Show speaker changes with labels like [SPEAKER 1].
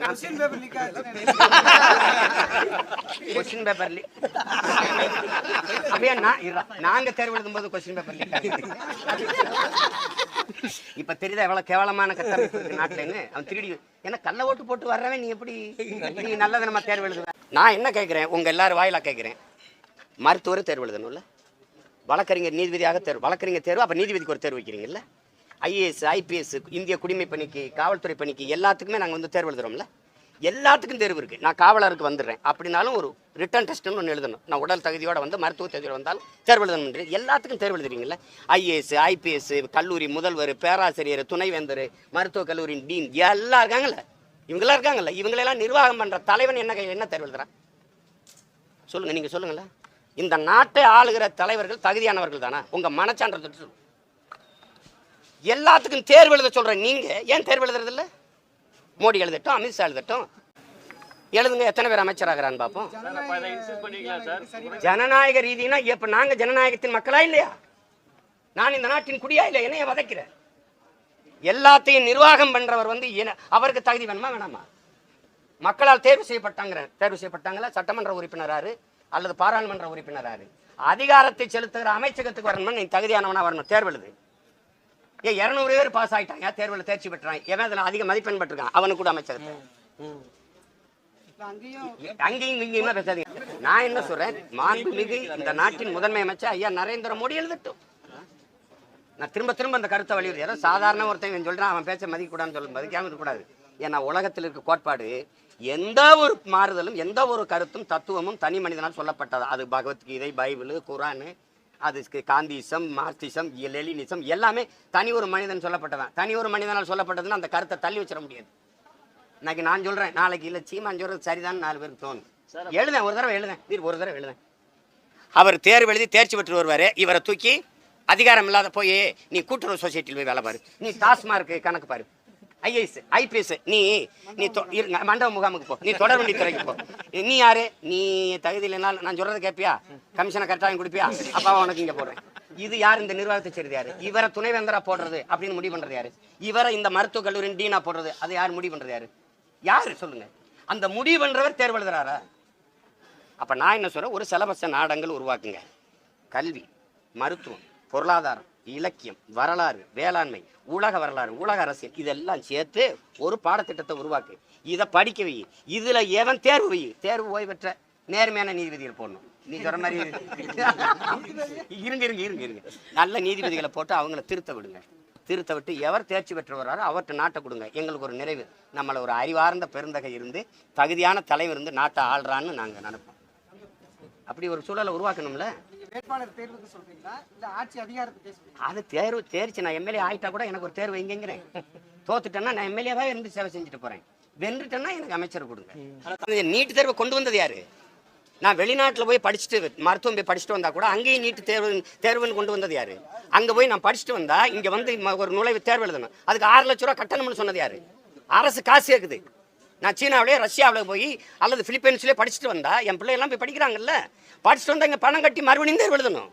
[SPEAKER 1] Question paper அப்படியே நாங்க தேர்வு எழுதும் போது கொஸ்டின் பேப்பர் லீக். இப்ப தெரியுதா எவ்வளவு கேவலமான கட்டமைப்பு இருக்கு நாட்டுலன்னு. அவன் திருடி ஏன்னா கள்ள ஓட்டு போட்டு வர்றவன் நீ எப்படி நீ நல்லதை நம்ம தேர்வு எழுதுவேன். நான் என்ன கேட்கிறேன், உங்க எல்லாரும் வாயிலா கேட்கிறேன், மருத்துவர் தேர்வு எழுதணும்ல, வழக்கறிஞர் நீதிபதியாக தேர்வு, வழக்கறிஞர் தேர்வு, அப்ப நீதிபதிக்கு ஒரு தேர்வு வைக்கிறீங்கல்ல, ஐஏஎஸ் ஐபிஎஸ் இந்திய குடிமை பணிக்கு காவல்துறை பணிக்கு எல்லாத்துக்குமே நாங்கள் வந்து தேர்வு எழுதுறோம்ல, எல்லாத்துக்கும் தேர்வு இருக்குது. நான் காவலருக்கு வந்துடுறேன் அப்படின்னாலும் ஒரு ரிட்டன் டெஸ்ட்னு ஒன்று எழுதணும். நான் உடல் தகுதியோட வந்து மருத்துவ தேர்வு வந்தாலும் தேர்வு எழுதணும். எல்லாத்துக்கும் தேர்வு எழுதுறீங்கல்ல, ஐஏஎஸ் ஐபிஎஸ் கல்லூரி முதல்வர் பேராசிரியர் துணைவேந்தர் மருத்துவக் கல்லூரியின் டீன் எல்லாம் இருக்காங்கல்ல, இவங்கெல்லாம் இருக்காங்கல்ல, இவங்களெல்லாம் நிர்வாகம் பண்ணுற தலைவன் என்ன தேர்வு எழுதுறான் சொல்லுங்கள், நீங்கள் சொல்லுங்களேன். இந்த நாட்டை ஆளுகிற தலைவர்கள் தகுதியானவர்கள் தானே? உங்கள் மனச்சான்று எல்லாத்துக்கும் தேர்வு எழுத சொல்கிறேன். நீங்கள் ஏன் தேர்வு எழுதுறது இல்லை? மோடி எழுதட்டும், அமித்ஷா எழுதட்டும், எழுதுங்க. எத்தனை பேர் அமைச்சராகிறான்னு பார்ப்போம். ஜனநாயக ரீதினா இப்ப நாங்க ஜனநாயகத்தின் மக்களா இல்லையா? நான் இந்த நாட்டின் குடியா இல்லையா? என்னைய வதைக்கிறேன். எல்லாத்தையும் நிர்வாகம் பண்றவர் வந்து அவருக்கு தகுதி வேணுமா வேணாமா? மக்களால் தேர்வு செய்யப்பட்டாங்களா? சட்டமன்ற உறுப்பினராரு அல்லது பாராளுமன்ற உறுப்பினராரு அதிகாரத்தை செலுத்துகிற அமைச்சகத்துக்கு வரணும். நீ தகுதியானவனா வரணும். தேர்வு எழுது. 200 பேர் பாஸ் ஆயிட்டாங்க, தேர்வில் தேர்ச்சி பெற்றாங்க, ஏன்னா அதில் அதிக மதிப்பெண் பெற்றிருக்கான், அவனு கூட அமைச்சகத்தை அங்கேயும் இங்கேயும் பேசாதீங்க. நான் என்ன சொல்றேன், மாண்புமிகு இந்த நாட்டின் முதன்மை அமைச்சர் ஐயா நரேந்திர மோடி எழுதட்டும். நான் திரும்ப அந்த கருத்தை வலியுறுத்தி, ஏதோ சாதாரண ஒருத்தன் சொல்றான் அவன் பேச்ச மதிக்க கூடாதுன்னு சொல்லும், மதிக்காம இருக்கக்கூடாது. ஏன்னா உலகத்தில் இருக்க கோட்பாடு எந்த ஒரு மாறுதலும் எந்த ஒரு கருத்தும் தத்துவமும் தனி மனிதனால் சொல்லப்பட்டது. அது பகவத்கீதை, பைபிள், குரானு, அது காந்திசம், மார்க்சிசம், லெனினிசம் எல்லாமே தனி ஒரு மனிதன் சொல்லப்பட்டதான். தனி ஒரு மனிதனால் சொல்லப்பட்டதுன்னு அந்த கருத்தை தள்ளி வச்சிட முடியாது. இன்னைக்கு நான் சொல்றேன், நாளைக்கு இல்லை சீமான் சொல்றது சரிதான் 4 பேருக்கு தோணும். எழுதேன், ஒரு தடவை எழுதேன். அவர் தேர்வு எழுதி தேர்ச்சி பெற்று வருவாரு. இவரை தூக்கி அதிகாரம் இல்லாத போய் நீ கூட்டுறவு சொசைட்டியில் போய் வேலை பாரு, நீ டாஸ்மார்க் கணக்கு பாரு, ஐஏஎஸ் ஐபிஎஸ் நீ மண்டப முகாமுக்கு போ, நீ தொடர்வண்டி துறைக்கு போ. நீ யாரு? நீ தகுதி இல்லைனாலும் நான் சொல்றதை கேட்பியா? கமிஷனை கரெக்டாக கொடுப்பியா? அப்பா உனக்கு இங்கே போடுறேன். இது யார்? இந்த நிர்வாகத்தை செய்வது யாரு? இவரை துணைவேந்தரா போடுறது அப்படின்னு முடிவு பண்றது யாரு? இவரை இந்த மருத்துவக் கல்லூரியின் டீனா போடுறது அது யார் முடிவு பண்றது யாரு? யாரு சொல்லுங்க? அந்த முடிவு பண்றவர் தேர்வு எழுதுறாரா? அப்ப நான் என்ன சொல்றேன், ஒரு சிலபஸ நாடங்கள் உருவாக்குங்க. கல்வி, மருத்துவம், பொருளாதாரம், இலக்கியம், வரலாறு, வேளாண்மை, உலக வரலாறு, உலக அரசியல் இதெல்லாம் சேர்த்து ஒரு பாடத்திட்டத்தை உருவாக்கு. இதை படிக்க வை. இதுல எவன் தேர்வு வை? தேர்வு ஓய்வு பெற்ற நேர்மையான நீதிபதிகள் போடணும். நீ சொல்ற மாதிரி இருங்க நல்ல நீதிபதிகளை போட்டு அவங்கள திருத்த விட்டு எவர் தேர்ச்சி பெற்றவராரோ அவர்கிட்ட நாட்டை கொடுங்க. எங்களுக்கு ஒரு நிறைவு, நம்மளை ஒரு அறிவார்ந்த பெருந்தகை இருந்து தகுதியான தலைவர் இருந்து நாட்டை ஆள்றான்னு நாங்க நினைப்போம். அப்படி ஒரு சூழலை உருவாக்கணும்ல. அது தேர்ச்சி நான் எம்எல்ஏ ஆயிட்டா கூட எனக்கு ஒரு தேர்வு எங்கிறேன். தோத்துட்டேன்னா நான் எம்எல்ஏவா இருந்து சேவை செஞ்சுட்டு போறேன். வென்றுட்டேன்னா எனக்கு அமைச்சர் கொடுங்க. நீட் தேர்வை கொண்டு வந்தது யாரு? நான் வெளிநாட்டில் போய் படிச்சுட்டு மருத்துவம் போய் படிச்சுட்டு வந்தா கூட அங்கேயும் நீட்டு தேர்வுன்னு கொண்டு வந்தது யாரு? அங்கே போய் நான் படிச்சுட்டு வந்தா இங்கே வந்து ஒரு நுழைவு தேர்வு எழுதணும், அதுக்கு 6 லட்ச ரூபா கட்டணம்னு சொன்னது யாரு? அரசு காசு கேட்குது. நான் சீனாவிலே ரஷ்யாவில் போய் அல்லது பிலிப்பைன்ஸ்லேயே படிச்சுட்டு வந்தா என் பிள்ளையெல்லாம் போய் படிக்கிறாங்கல்ல, படிச்சுட்டு வந்தா இங்கே பணம் கட்டி மறுபடியும் தேர்வு எழுதணும்.